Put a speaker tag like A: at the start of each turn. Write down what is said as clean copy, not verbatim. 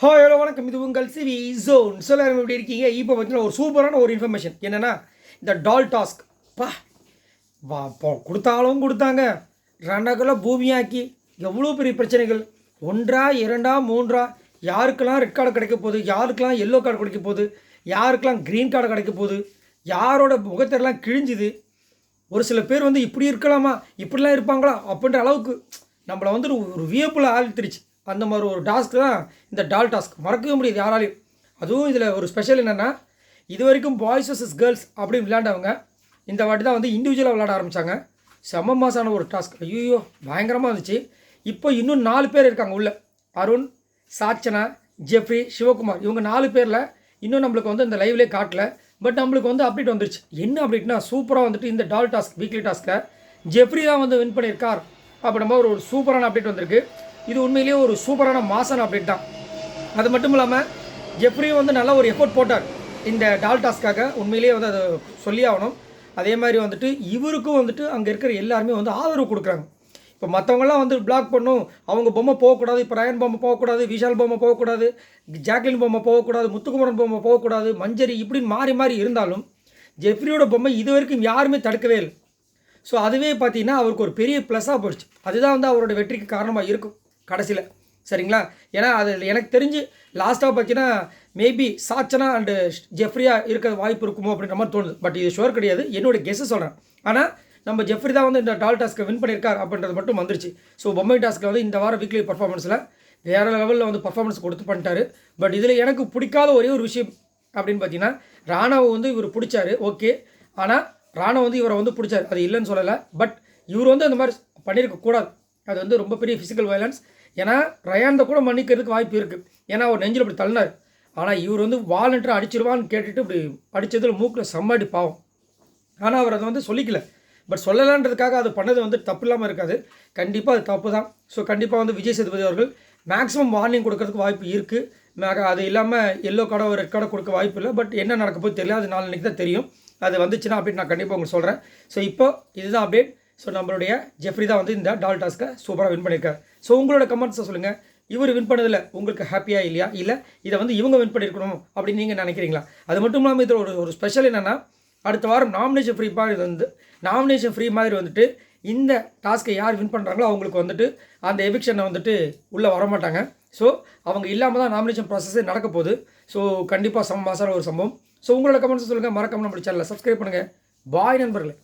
A: Hi hello வணக்கம், இது உங்கள் சிவி ஜோன். எல்லாரும் எப்படி இருக்கீங்க? இப்போ பார்த்தீங்கன்னா ஒரு சூப்பரான ஒரு இன்ஃபர்மேஷன் என்னென்னா, இந்த டால் டாஸ்க் பா வா கொடுத்தாலும் கொடுத்தாங்க, ரெண்டாக்கில் பூமியாக்கி எவ்வளோ பெரிய பிரச்சனைகள். ஒன்றா இரண்டா மூன்றா, யாருக்கெல்லாம் ரெட் கார்டு கிடைக்க போகுது, யாருக்கெல்லாம் எல்லோ கார்டு கிடைக்க போகுது, யாருக்கெல்லாம் க்ரீன் கார்டு கிடைக்க போகுது, யாரோட முகத்தெல்லாம் கிழிஞ்சுது. ஒரு சில பேர் வந்து இப்படி இருக்கலாமா, இப்படிலாம் இருப்பாங்களா அப்படின்ற அளவுக்கு நம்மளை வந்து ஒரு வியப்பில் ஆழ்த்திருச்சு. அந்த மாதிரி ஒரு டாஸ்க் தான் இந்த டால் டாஸ்க். மறக்கவே முடியாது யாராலையும். அதுவும் இதில் ஒரு ஸ்பெஷல் என்னென்னா, இது வரைக்கும் பாய்ஸ் வர்சஸ் கேர்ள்ஸ் அப்படின்னு விளையாண்டவங்க இந்த வாட்டி தான் வந்து இண்டிவிஜுவலாக விளையாட ஆரம்பித்தாங்க. செம்ம மாசான ஒரு டாஸ்க். ஐயோ பயங்கரமாக இருந்துச்சு. இப்போ இன்னும் 4 பேர் இருக்காங்க உள்ள. அருண், சாச்சனா, ஜெஃப்ரி, சிவகுமார், இவங்க 4 பேரில் இன்னும் நம்மளுக்கு வந்து இந்த லைவ்லேயே காட்டல. பட் நம்மளுக்கு வந்து அப்டேட் வந்துருச்சு. என்ன அப்டேட்னா, சூப்பராக வந்துட்டு இந்த டால் டாஸ்க் வீக்லி டாஸ்க்கில் ஜெஃப்ரி தான் வந்து வின் பண்ணியிருக்கார் அப்படின்ற ஒரு சூப்பரான அப்டேட் வந்திருக்கு. இது உண்மையிலேயே ஒரு சூப்பரான மாசான அப்டேட் தான். அது மட்டும் இல்லாமல் ஜெஃப்ரியும் வந்து நல்ல ஒரு எஃபோர்ட் போட்டார் இந்த டால் டாஸ்க்காக. உண்மையிலேயே வந்து அதை சொல்லி ஆகணும். அதே மாதிரி வந்துட்டு இவருக்கும் வந்துட்டு அங்கே இருக்கிற எல்லாருமே வந்து ஆதரவு கொடுக்குறாங்க. இப்போ மற்றவங்களாம் வந்து பிளாக் பண்ணும், அவங்க பொம்மை போகக்கூடாது, இப்போ ரயன் பொம்மை போகக்கூடாது, விஷால் பொம்மை போகக்கூடாது, ஜாக்லின் பொம்மை போகக்கூடாது, முத்துக்குமரன் பொம்மை போகக்கூடாது, மஞ்சரி இப்படின்னு மாறி மாறி இருந்தாலும் ஜெஃப்ரியோட பொம்மை இது வரைக்கும் யாருமே தடுக்கவே இல்லை. ஸோ அதுவே பார்த்தீங்கன்னா அவருக்கு ஒரு பெரிய ப்ளஸ்ஸாக போயிடுச்சு. அதுதான் வந்து அவரோட வெற்றிக்கு காரணமாக இருக்கும் கடைசியில். சரிங்களா? ஏன்னா அது எனக்கு தெரிஞ்சு லாஸ்ட்டாக பார்த்தீங்கன்னா மேபி சாச்சனா அண்டு ஜெஃப்ரியா இருக்க வாய்ப்பு இருக்குமோ அப்படின்ற மாதிரி தோணுது. பட் இது ஷுவர் கிடையாது, என்னோட கெஸ்ஸை சொல்கிறேன். ஆனால் நம்ம ஜெஃப்ரி தான் வந்து இந்த டால் டாஸ்க்கை வின் பண்ணியிருக்கார் அப்படின்றது மட்டும் வந்துருச்சு. ஸோ பொம்மை டாஸ்க்கில் வந்து இந்த வாரம் வீக்லி பர்ஃபார்மன்ஸில் வேறு லெவலில் வந்து பர்ஃபார்மன்ஸ் கொடுத்து பண்ணிட்டாரு. பட் இதில் எனக்கு பிடிக்காத ஒரே ஒரு விஷயம் அப்படின்னு பார்த்தீங்கன்னா, ராணாவை வந்து இவர் பிடிச்சாரு, ஓகே. ஆனால் ராணா வந்து இவரை வந்து பிடிச்சாரு, அது இல்லைன்னு சொல்லலை. பட் இவர் வந்து அந்த மாதிரி பண்ணியிருக்கக்கூடாது. அது வந்து ரொம்ப பெரிய ஃபிசிக்கல் வயலன்ஸ். ஏன்னா ரயான்தை கூட மன்னிக்கிறதுக்கு வாய்ப்பு இருக்குது. ஏன்னா அவர் நெஞ்சில் இப்படி தள்ளினார். ஆனால் இவர் வந்து வாலண்டரை அடிச்சிருவான்னு கேட்டுட்டு இப்படி அடித்ததில் மூக்கில் செம்மடி பாவம். ஆனால் அவர் அதை வந்து சொல்லிக்கல. பட் சொல்லலான்றதுக்காக அது பண்ணது வந்து தப்பு இல்லாமல் இருக்காது. கண்டிப்பாக அது தப்பு தான். ஸோ கண்டிப்பாக வந்து விஜய் சேதுபதி அவர்கள் மேக்ஸிமம் வார்னிங் கொடுக்கறதுக்கு வாய்ப்பு இருக்குது. அது இல்லாமல் எல்லோ கார்டோ ரெட் கார்டோ கொடுக்க வாய்ப்பு இல்லை. பட் என்ன நடக்க போய் தெரியல, அது நாளைக்கு தான் தெரியும். அது வந்துச்சுன்னா அப்டேட் நான் கண்டிப்பாக உங்களுக்கு சொல்கிறேன். ஸோ இப்போ இதுதான் அப்டேட். ஸோ நம்மளுடைய ஜெஃப்ரி தான் வந்து இந்த டால் டாஸ்க்கை சூப்பராக வின் பண்ணியிருக்காரு. ஸோ உங்களோட கமெண்ட்ஸை சொல்லுங்கள். இவர் வின் பண்ணதில் உங்களுக்கு ஹாப்பியாக இல்லையா, இல்லை இதை வந்து இவங்க வின் பண்ணியிருக்கணும் அப்படின்னு நீங்கள் நினைக்கிறீங்களா? அது மட்டும் இல்லாமல் இதில் ஒரு ஸ்பெஷல் என்னென்னா, அடுத்த வாரம் நாமினேஷன் ஃப்ரீ மாதிரி வந்து நாமினேஷன் ஃப்ரீ மாதிரி வந்துட்டு இந்த டாஸ்க்கை யார் வின் பண்ணுறாங்களோ அவங்களுக்கு வந்துட்டு அந்த எவிக்ஷனை வந்துட்டு உள்ளே வரமாட்டாங்க. ஸோ அவங்க இல்லாமல் தான் நாமினேஷன் ப்ராசஸே நடக்க போகுது. ஸோ கண்டிப்பாக மாசான ஒரு சம்பவம். ஸோ உங்களோட கமெண்ட்ஸை சொல்லுங்கள். மறக்காம நம்மளுடைய சேனலை சப்ஸ்கிரைப் பண்ணுங்கள். பாய் நண்பர்களே.